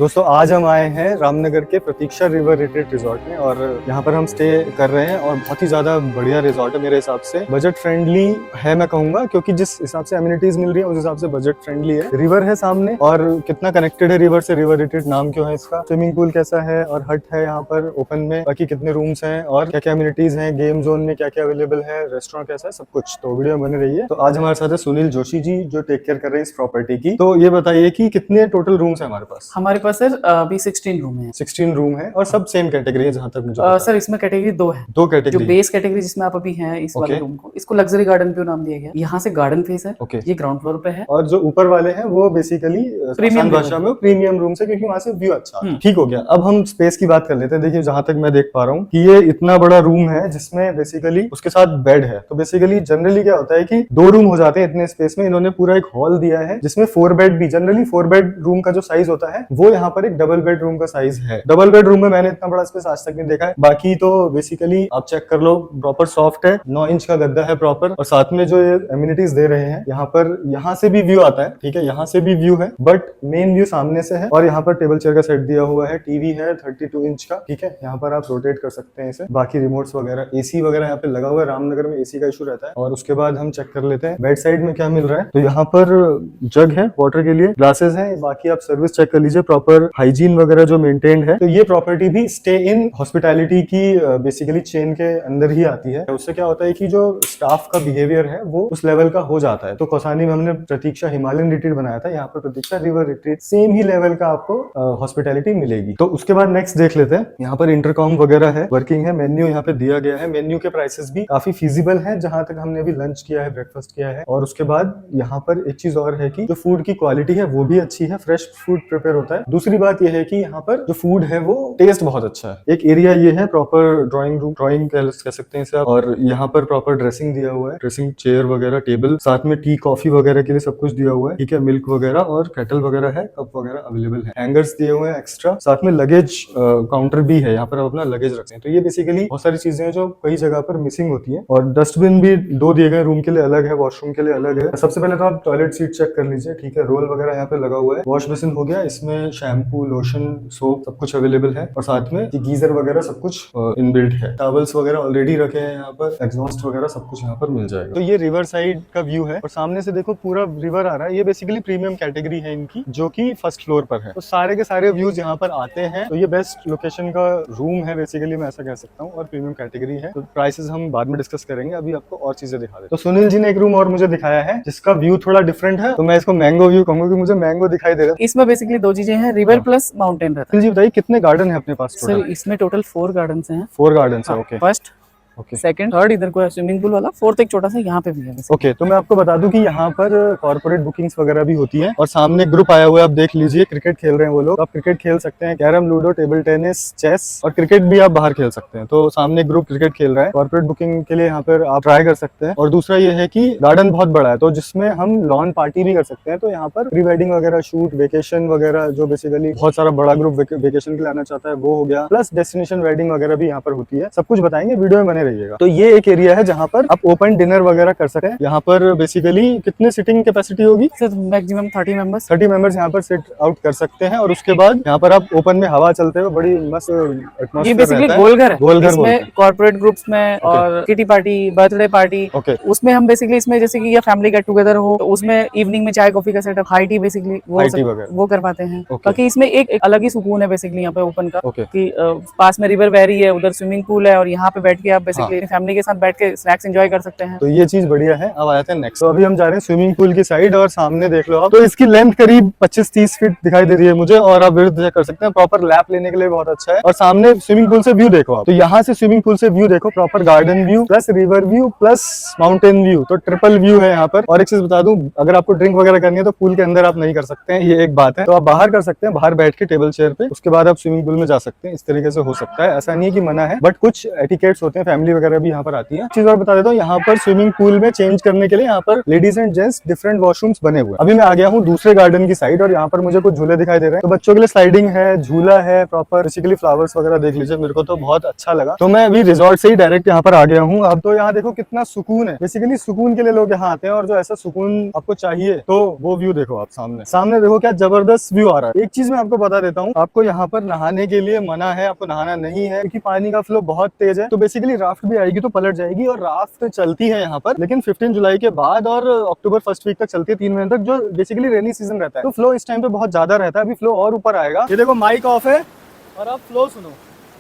दोस्तों आज हम आए हैं रामनगर के प्रतीक्षा रिवर रिट्रीट रिजॉर्ट में और यहाँ पर हम स्टे कर रहे हैं और बहुत ही ज्यादा बढ़िया रिजॉर्ट है मेरे हिसाब से। बजट फ्रेंडली है मैं कहूंगा, क्योंकि जिस हिसाब से एमिनिटीज मिल रही है उस हिसाब से बजट फ्रेंडली है। रिवर है सामने और कितना कनेक्टेड है रिवर से। रिवर रिट्रीट नाम क्यों है इसका, स्विमिंग पूल कैसा है और हट है यहाँ पर ओपन में, बाकी कितने रूम्स हैं और क्या क्या एमिनिटीज हैं, गेम जोन में क्या क्या अवेलेबल है, रेस्टोरेंट कैसा है, सब कुछ तो वीडियो में बने रही है। तो आज हमारे साथ है सुनील जोशी जी जो टेक केयर कर रहे हैं इस प्रॉपर्टी की। तो ये बताइए कि कितने टोटल रूम्स है हमारे पास। हमारे पास सर अभी 16 रूम है। 16 रूम है और सब सेम कैटेगरी है जहां तक मुझे सर इसमें कैटेगरी दो है। दो कैटेगरी, जो बेस कैटेगरी जिसमें आप अभी हैं इस वाले रूम को, इसको लग्जरी गार्डन व्यू नाम दिया गया। यहाँ से गार्डन फेस है। ये ग्राउंड फ्लोर पे है और जो ऊपर वाले हैं वो बेसिकली प्रीमियम भाषा में प्रीमियम रूम है, क्योंकि वहां से व्यू अच्छा है। ठीक हो गया। अब हम स्पेस की बात कर लेते हैं। देखिए जहां तक मैं देख पा रहा हूँ कि ये इतना बड़ा रूम है जिसमें बेसिकली उसके साथ बेड है। तो बेसिकली जनरली क्या होता है कि 2 रूम हो जाते हैं इतने स्पेस में। इन्होंने पूरा एक हॉल दिया है जिसमें 4 बेड भी, जनरली 4 बेड रूम का जो साइज होता है वो यहाँ पर एक डबल बेड रूम का साइज है। डबल बेड रूम में मैंने इतना बड़ा स्पेस आज तक नहीं देखा है। बाकी तो बेसिकली आप चेक कर लो, प्रॉपर सॉफ्ट है, 9 इंच का गद्दा है प्रॉपर, और साथ में जो ये एमिनिटीज दे रहे हैं यहाँ पर, यहाँ से भी व्यू आता है। ठीक है, यहाँ से भी व्यू है बट मेन व्यू सामने से है। और यहाँ पर टेबल चेयर का सेट दिया हुआ है, टीवी है 32 इंच का। ठीक है, यहाँ पर आप रोटेट कर सकते हैं इसे। बाकी रिमोट्स वगैरह, एसी वगैरह यहाँ पे लगा हुआ है। रामनगर में एसी का इशू रहता है। और उसके बाद हम चेक कर लेते हैं बेड साइड में क्या मिल रहा है। तो यहाँ पर जग है वाटर के लिए, ग्लासेस है। बाकी आप सर्विस चेक कर लीजिए, प्रॉपर हाइजीन वगैरह जो मेंटेन्ड है। तो ये प्रॉपर्टी भी स्टे इन हॉस्पिटैलिटी की बेसिकली चेन के अंदर ही आती है। उससे क्या होता है कि जो स्टाफ का बिहेवियर है वो उस लेवल का हो जाता है। तो कौसानी में हमने प्रतीक्षा हिमालयन रिट्रीट बनाया था, यहाँ पर प्रतीक्षा रिवर रिट्रीट, सेम ही लेवल का आपको हॉस्पिटैलिटी मिलेगी। तो उसके बाद नेक्स्ट देख लेते हैं। यहाँ पर इंटरकॉम वगैरह है, वर्किंग है, मेन्यू यहाँ पे दिया गया है। मेन्यू के प्राइसेस भी काफी फीजिबल है जहां तक हमने अभी लंच किया है, ब्रेकफास्ट किया है। और उसके बाद यहाँ पर एक चीज और है कि जो फूड की क्वालिटी है वो भी अच्छी है, फ्रेश फूड प्रिपेयर होता है। दूसरी बात यह है कि यहाँ पर जो फूड है वो टेस्ट बहुत अच्छा है। एक एरिया ये है प्रॉपर ड्राइंग रूम, ड्राइंग कह सकते हैं इसे आप। और यहाँ पर प्रॉपर ड्रेसिंग दिया हुआ है, ड्रेसिंग चेयर वगैरह, टेबल, साथ में टी कॉफी वगैरह के लिए सब कुछ दिया हुआ है। ठीक है, मिल्क वगैरह और केटल वगैरह है, कप वगैरह अवेलेबल है। हैंगर्स दिए हुए हैं एक्स्ट्रा, साथ में लगेज काउंटर भी है, यहाँ पर आप अपना लगेज रखते हैं। तो ये बेसिकली बहुत सारी चीजें हैं जो कई जगह पर मिसिंग होती है। और डस्टबिन भी 2 दिए गए, रूम के लिए अलग है, वॉशरूम के लिए अलग है। सबसे पहले तो आप टॉयलेट सीट चेक कर लीजिए। ठीक है, रोल वगैरह यहाँ पे लगा हुआ है। वॉश बेसिन हो गया, इसमें शैम्पू, लोशन, सोप सब कुछ अवेलेबल है। और साथ में गीजर वगैरह सब कुछ इनबिल्ट है। टॉवल्स वगैरह ऑलरेडी रखे हैं यहाँ पर, एग्जॉस्ट वगैरह सब कुछ यहाँ पर मिल जाएगा। तो ये रिवर साइड का व्यू है और सामने से देखो पूरा रिवर आ रहा है। ये बेसिकली प्रीमियम कैटेगरी है इनकी, जो कि फर्स्ट फ्लोर पर है। तो सारे के सारे व्यूज यहाँ पर आते हैं। तो ये बेस्ट लोकेशन का रूम है बेसिकली, मैं ऐसा कह सकता हूँ, और प्रीमियम कैटेगरी है। तो प्राइसेस हम बाद में डिस्कस करेंगे, अभी आपको और चीजें दिखा देते हैं। तो सुनील जी ने एक रूम और मुझे दिखाया है जिसका व्यू थोड़ा डिफरेंट है, तो मैं इसको मैंगो व्यू कहूंगा कि मुझे मैंगो दिखाई दे रहा है। इसमें बेसिकली 2 चीजें हैं, रिवर प्लस माउंटेन रहता है। जी बताइए कितने गार्डन है अपने पास? सर इसमें टोटल 4 गार्डन हैं। 4 गार्डन है। ओके, फर्स्ट, सेकंड, थर्ड इधर को है स्विमिंग पूल वाला, फोर्थ एक छोटा सा यहाँ पे भी है। ओके, तो मैं आपको बता दूं कि यहाँ पर कॉर्पोरेट बुकिंग्स वगैरह भी होती है। और सामने ग्रुप आया हुआ है, आप देख लीजिए, क्रिकेट खेल रहे हैं वो लोग। तो आप क्रिकेट खेल सकते हैं, carrom, ludo, table tennis, chess, और क्रिकेट भी आप बाहर खेल सकते हैं। तो सामने ग्रुप क्रिकेट खेल रहा है। कॉर्पोरेट बुकिंग के लिए यहाँ पर आप ट्राई कर सकते हैं। और दूसरा ये है कि गार्डन बहुत बड़ा है, तो जिसमें हम लॉन पार्टी भी कर सकते हैं। तो यहाँ पर प्री वेडिंग वगैरह, शूट, वेकेशन वगैरह, जो बेसिकली बहुत सारा बड़ा ग्रुप वेकेशन के लिए आना चाहता है वो हो गया, प्लस डेस्टिनेशन वेडिंग वगैरह भी यहाँ पर होती है। सब कुछ बताएंगे, वीडियो में बने रहिएगा। तो ये एक एरिया है जहाँ पर आप ओपन डिनर वगैरह कर सकते हैं। यहाँ पर बेसिकली कितने सीटिंग कैपेसिटी होगी? Sir maximum 30 members. 30 मेंबर्स यहाँ पर सिट आउट कर सकते हैं। और उसके बाद यहाँ पर आप ओपन में हवा चलते हुए बड़ी मस्त एटमॉस्फेयर। ये बेसिकली गोलघर है। गोलघर इसमें कॉर्पोरेट ग्रुप्स में और किटी पार्टी, बर्थडे पार्टी, उसमें हम बेसिकली इसमें जैसे कि ये फैमिली गेट टुगेदर हो तो उसमें इवनिंग में चाय कॉफी का सेटअप, हाई टी बेसिकली वो करवाते हैं। बाकी इसमें एक अलग ही सुकून है बेसिकली यहाँ पे ओपन का, कि पास में रिवर बह रही है, उधर स्विमिंग पूल है, और यहाँ पे बैठ के आप बेसिकली फैमिली के साथ बैठ के स्नैक्स एंजॉय कर सकते हैं। तो ये चीज बढ़िया है। अब आते हैं नेक्स्ट। तो अभी हम जा रहे हैं स्विमिंग पूल की साइड, और सामने देख लो आप, तो इसकी लेंथ करीब 25-30 फीट दिखाई दे रही है मुझे। और आप विड्थ चेक कर सकते हैं, प्रॉपर लैप लेने के लिए बहुत अच्छा है। और सामने स्विमिंग पूल से व्यू देखो आप, तो यहाँ से स्विमिंग पूल से व्यू देखो, proper garden view plus river view plus mountain view, तो ट्रिपल व्यू है यहाँ पर। और एक चीज बता दूं, अगर आपको ड्रिंक वगैरह करनी है तो पूल के अंदर आप नहीं कर सकते हैं, ये एक बात है। तो आप बाहर कर सकते हैं, बाहर बैठ के टेबल चेयर पे, उसके बाद आप स्विमिंग पूल में जा सकते हैं। इस तरीके से हो सकता है, ऐसा नहीं है कि मना है, बट कुछ एटिकेट्स होते हैं फैमिली वगैरह भी यहाँ पर आती है। चीज और बता देता हूँ, यहाँ पर स्विमिंग पूल में चेंज करने के लिए यहाँ पर ladies and gents different washrooms बने हुए हैं। अभी मैं आ गया हूँ दूसरे गार्डन की साइड और यहाँ पर मुझे कुछ झूले दिखाई दे रहे हैं। तो बच्चों के लिए स्लाइडिंग है, झूला है, प्रॉपर बेसिकली फ्लावर्स वगैरह देख लीजिए, मेरे को तो बहुत अच्छा लगा। तो मैं अभी रिजॉर्ट से ही डायरेक्ट यहाँ पर आ गया हूँ। अब तो यहाँ देखो कितना सुकून है, बेसिकली सुकून के लिए लोग यहाँ आते हैं और जो ऐसा सुकून आपको चाहिए तो वो व्यू देखो आप सामने देखो क्या जबरदस्त व्यू आ रहा है। एक चीज मैं आपको बता देता हूँ, आपको यहाँ पर नहाने के लिए मना है, आपको नहाना नहीं है क्योंकि पानी का फ्लो बहुत तेज है। तो बेसिकली राफ्ट भी आएगी तो पलट जाएगी और राफ्ट चलती है यहाँ पर, लेकिन 15 जुलाई के बाद और अक्टूबर फर्स्ट वीक तक चलती है, 3 महीने तक, जो बेसिकली रेनी सीजन रहता है। तो फ्लो इस टाइम पे बहुत ज्यादा रहता है। अभी फ्लो और ऊपर आएगा। ये देखो माइक ऑफ है और आप फ्लो सुनो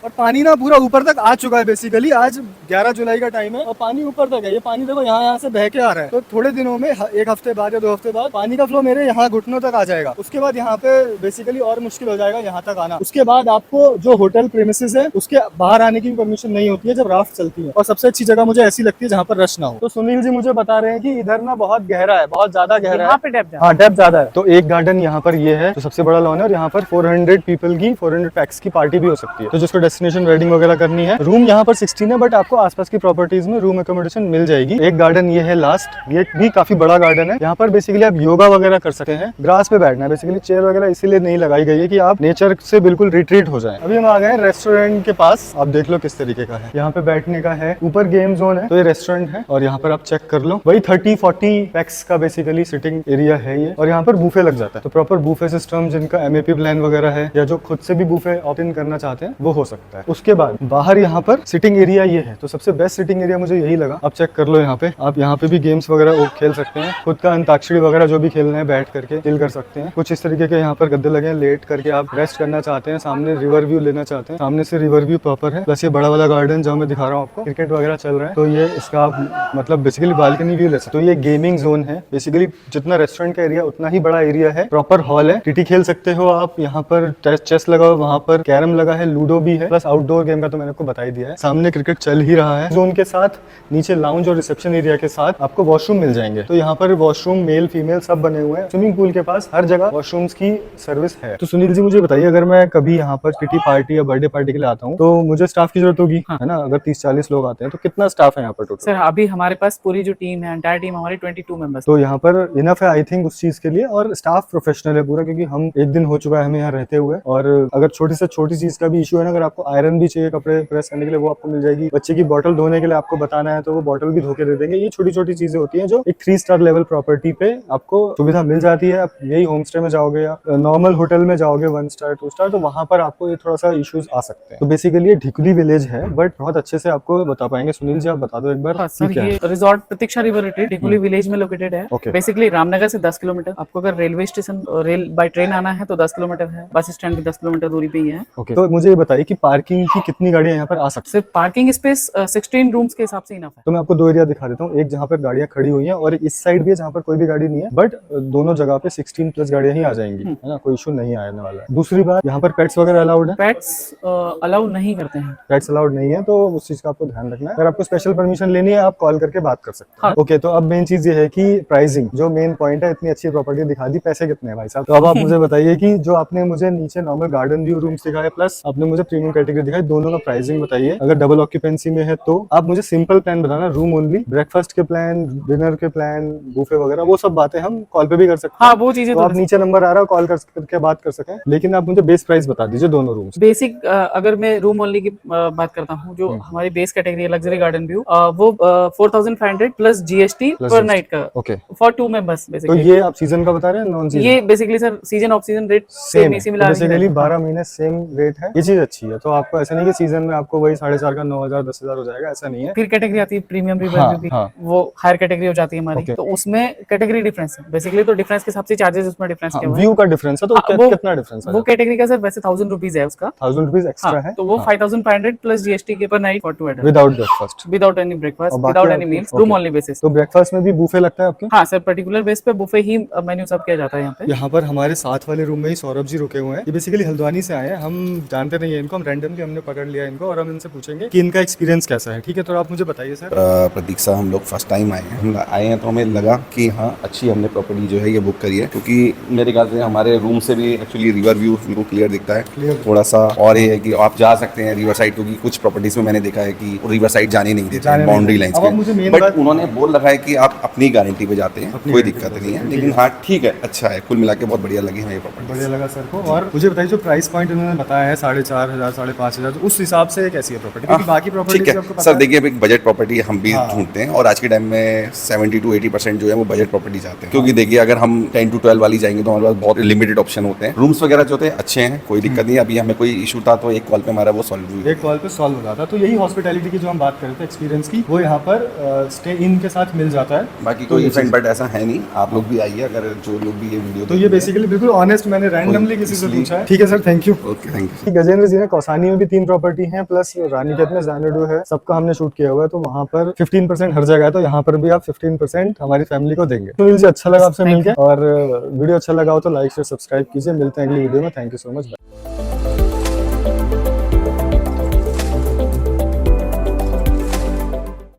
और पानी ना पूरा ऊपर तक आ चुका है। बेसिकली आज 11 जुलाई का टाइम है और पानी ऊपर तक है। ये पानी देखो यहाँ से बह के आ रहा है। तो थोड़े दिनों में, एक हफ्ते बाद या 2 हफ्ते बाद, पानी का फ्लो मेरे यहाँ घुटनों तक आ जाएगा। उसके बाद यहाँ पे बेसिकली और मुश्किल हो जाएगा यहाँ तक आना। उसके बाद आपको जो होटल प्रेमिसेस है उसके बाहर आने की परमिशन नहीं होती है जब राफ्ट चलती है। और सबसे अच्छी जगह मुझे ऐसी लगती है जहाँ पर रश ना हो। तो सुनील जी मुझे बता रहे हैं कि इधर ना बहुत गहरा है, बहुत ज्यादा गहरा है। हाँ, डेप्थ ज्यादा है। तो एक गार्डन यहाँ पर ये है जो सबसे बड़ा लॉन है और यहाँ पर 400 पीपल की 400 पैक्स की पार्टी भी हो सकती है। तो जिसको डेस्टिनेशन वेडिंग वगैरह करनी है, रूम यहाँ पर 16 है, बट आपको आसपास की प्रॉपर्टीज में रूम अकोमोडेशन मिल जाएगी। एक गार्डन ये है लास्ट, ये भी काफी बड़ा गार्डन है। यहाँ पर बेसिकली आप योगा वगैरह कर सकते हैं। ग्रास पे बैठना है, बेसिकली चेयर वगैरह इसीलिए नहीं लगाई गई है कि आप नेचर से बिल्कुल रिट्रीट हो जाए। अभी हम आ गए रेस्टोरेंट के पास, आप देख लो किस तरीके का है। यहाँ पे बैठने का है, ऊपर गेम जोन है, तो ये रेस्टोरेंट है और यहाँ पर आप चेक कर लो, वही 30-40 पैक्स का बेसिकली सिटिंग एरिया है ये। और यहाँ पर बूफे लग जाता है, तो प्रॉपर बूफे सिस्टम, जिनका MAP प्लान वगैरह है या जो खुद से भी बूफे ऑप्ट इन करना चाहते हैं वो हो सकता है। उसके बाद बाहर यहाँ पर सिटिंग एरिया ये है, तो सबसे बेस्ट सिटिंग एरिया मुझे यही लगा। आप चेक कर लो, यहाँ पे आप यहाँ पे भी गेम्स वगैरह खेल सकते हैं, खुद का अंताक्षरी वगैरह जो भी खेलना है बैठ करके चिल कर सकते हैं। कुछ इस तरीके के यहाँ पर गद्दे लगे हैं, लेट करके आप रेस्ट करना चाहते हैं, सामने रिवर व्यू लेना चाहते हैं, सामने से रिवर व्यू प्रॉपर है। प्लस ये बड़ा वाला गार्डन जो मैं दिखा रहा हूँ आपको, क्रिकेट वगैरह चल रहा है, तो ये इसका आप मतलब बेसिकली बालकनी व्यू ले सकते हो। तो ये गेमिंग जोन है, बेसिकली जितना रेस्टोरेंट का एरिया उतना ही बड़ा एरिया है, प्रॉपर हॉल है, टीटी खेल सकते हो आप। यहाँ पर चेस लगा हो, वहाँ पर कैरम लगा है, लूडो भी है, प्लस आउटडोर गेम का तो मैंने आपको बता ही दिया है। सामने क्रिकेट चल ही रहा है। जोन के साथ नीचे लाउंज और रिसेप्शन एरिया के साथ आपको वॉशरूम मिल जाएंगे। तो यहाँ पर वॉशरूम मेल फीमेल सब बने हुए हैं। स्विमिंग पूल के पास हर जगह वॉशरूम्स की सर्विस है। तो सुनील जी मुझे बताइए, अगर मैं कभी यहाँ पर किटी पार्टी या बर्थडे पार्टी के लिए आता हूँ तो मुझे स्टाफ की जरूरत होगी, है ना? अगर 30-40 लोग आते हैं तो कितना स्टाफ है यहाँ पर टोटल? सर अभी हमारे पास पूरी जो टीम है, एंटायर टीम हमारी 22 मेंबर्स। तो यहाँ पर इनफ है आई थिंक उस चीज के लिए, और स्टाफ प्रोफेशनल है पूरा, क्योंकि हम एक दिन हो चुका है हमें यहाँ रहते हुए। और अगर छोटी से छोटी चीज का भी इशू है ना, अगर आपको आयरन भी चाहिए कपड़े प्रेस करने के लिए, वो आपको मिल जाएगी। बच्चे की बॉटल धोने के लिए आपको बताना है तो वो बॉटल भी धो के दे देंगे। ये छोटी छोटी चीजें होती हैं जो एक 3 स्टार लेवल प्रॉपर्टी पे आपको सुविधा मिल जाती है। आप यही होम स्टे में जाओगे या नॉर्मल होटल में जाओगे 1 स्टार 2 स्टार, तो वहां पर आपको ये थोड़ा सा इश्यूज आ सकते हैं। तो बेसिकली ये ढिकुली विलेज है, बट बहुत अच्छे से आपको बता पाएंगे। सुनील जी आप बता दो एक बार। सर ये रिजॉर्ट प्रतीक्षा रिवर रिट्रीट ढिकुली विलेज में लोकेटेड है। बेसिकली रामनगर से 10 किलोमीटर। आपको अगर railway station rail by train आना है तो 10 किलोमीटर है, बस स्टैंड की 10 किलोमीटर दूरी पे ही है। तो मुझे ये बताइए कि पार्किंग की कितनी गाड़ियां यहाँ पर आ सकती है? सिर्फ पार्किंग स्पेस 16 रूम्स के हिसाब से इनफ है। तो मैं आपको 2 एरिया दिखा देता हूँ। एक जहाँ पर गाड़ियां खड़ी हुई हैं और इस साइड भी है जहाँ पर कोई भी गाड़ी नहीं है, बट दोनों जगह पे 16 प्लस गाड़ियां ही आ जाएंगी, है ना? कोई इशू नहीं आने वाला है। दूसरी बात, यहाँ पर पेट्स वगैरह अलाउड है? पेट्स अलाउ नहीं करते हैं। पेट्स अलाउड नहीं है, तो उस चीज का आपको ध्यान रखना है। अगर आपको स्पेशल परमिशन लेनी है आप कॉल करके बात कर सकते हैं। ओके, तो अब मेन चीज ये है कि प्राइसिंग जो मेन पॉइंट है। इतनी अच्छी प्रॉपर्टी दिखा दी, पैसे कितने हैं भाई साहब? तो अब आप मुझे बताइए कि जो आपने मुझे नीचे नॉर्मल गार्डन व्यू रूम्स दिखाए प्लस आपने मुझे प्रीमियम कैटेगरी दिखाई, दोनों का प्राइसिंग बताइए। अगर डबल ऑक्यूपेंसी में है तो आप मुझे सिंपल प्लान बताना, रूम ओनली, ब्रेकफास्ट के प्लान, डिनर के प्लान, बुफे वगैरह, वो सब बातें हम कॉल पे भी कर सकते हैं। हाँ, वो चीजें तो आप नीचे नंबर आ रहा है, कॉल करके बात कर सकें। लेकिन आप मुझे बेस प्राइस बता दीजिए दोनों रूम्स। बेसिक अगर मैं रूम ओनली की बात करता हूँ, जो हमारी बेस कैटेगरी है लग्जरी गार्डन व्यू, वो 4500 प्लस GST पर नाइट का। ओके, फॉर 2 मेंबर्स तो बेसिकली। ये आप सीजन का बता रहे हैं, नॉन सीजन? ये basically sir season off season rate same इसी मिला बेसिकली 12 महीने सेम रेट है। ये चीज अच्छी है। तो आपको ऐसा नहीं कि सीजन में आपको वही 4,500 का 9,000 10,000 हो जाएगा, ऐसा नहीं है। फिर कैटेगरी आती है प्रीमियम रिवर व्यू की, वो हायर कैटेगरी हो जाती है हमारी। तो उसमें कैटेगरी डिफरेंस है बेसिकली, तो डिफरेंस के हिसाब से चार्जेस उसमें डिफरेंस क्या व्यू का डिफरेंस है। तो कितना डिफरेंस है? वो कैटेगरी का सर वैसे 1000 रुपीज है उसका, 1000 रुपीज एक्स्ट्रा है। तो वो 5500 प्लस GST के पर night for 2 adult without breakfast, without any breakfast, without any meals, room only basis. तो ब्रेकफास्ट में भी बुफे लगता है आपके? हाँ सर, पर्टिकुलर बेस पे बुफे ही मेन्यू सब किया जाता है यहाँ पे। यहाँ पर हमारे साथ वाले रूम में ही सौरभ जी रुके हुए हैं। ये बेसिकली हल्द्वानी से आए हैं, हम जानते नहीं है इनको, हम रैंडमली हमने पकड़ लिया इनको और हम इनसे पूछेंगे कि इनका एक्सपीरियंस कैसा है। ठीक है, तो आप मुझे बताइए सर। प्रतीक्षा हम लोग फर्स्ट टाइम आए हैं। हम आए हैं तो हमें लगा कि हाँ अच्छी हमने प्रॉपर्टी जो है ये बुक करी है, क्योंकि मेरे ख्याल से हमारे रूम से भी एक्चुअली रिवर व्यू बिल्कुल क्लियर दिखता है। थोड़ा सा और ये है कि आप जा सकते हैं रिवर साइड, क्योंकि कुछ प्रॉपर्टीज में मैंने देखा है कि रिवर साइड जाने नहीं देते हैं बाउंड्री लाइंस पे, बट उन्होंने बोल रखा है कि आप अपनी गारंटी पे जाते हैं, कोई दिक्कत नहीं है। लेकिन हाँ ठीक है, अच्छा है, कुल मिला के बहुत बढ़िया लगी है ये प्रॉपर्टी। बढ़िया लगा सर को। और मुझे बताइए जो प्राइस पॉइंट उन्होंने बताया है 4,500 5,500, तो उस हिसाब से कैसी है प्रॉपर्टी? क्योंकि बाकी प्रॉपर्टी ठीक है सर, देखिए एक बजट प्रॉपर्टी हम भी ढूंढते हैं और आज के टाइम में 70 to 80% जो है वो बजट प्रॉपर्टी जाते हैं, क्योंकि देखिए अगर हम 10 to 12 वाली जाएंगे तो हमारे पास बहुत लिमिटेड ऑप्शन होते हैं। रूम्स वगैरह जो होते हैं अच्छे हैं, कोई दिक्कत नहीं है। अभी हमें कोई इशू था तो एक कॉल पे हमारा वो सॉल्व हुई, एक कॉल पे सॉल्व हो जाता है। तो यही हॉस्पिटैलिटी की जो हम बात कर रहे थे एक्सपीरियंस की, वो यहाँ पर स्टे इन के साथ मिल जाता है। बाकी कोई इवेंट बट ऐसा है नहीं, आप लोग भी आइए अगर जो लोग भी ये वीडियो। तो ये बेसिकली बिल्कुल ऑनेस्ट, मैंने रैंडमली किसी से पूछा है। ठीक है sir, thank you. Okay, thank you. Gajendra ji ने कौसानी में भी 3 प्रॉपर्टी हैं, प्लस रानीखेत में ज़ानेडू है, सबका हमने शूट किया हुआ है। तो वहाँ पर 15% हर जगह है, तो यहाँ पर भी आप 15% हमारी फैमिली को देंगे। तो मुझे अच्छा लगा आपसे मिलकर, और वीडियो अच्छा लगा हो तो लाइक शेयर सब्सक्राइब कीजिए। मिलते हैं अगली वीडियो में। Thank you so much.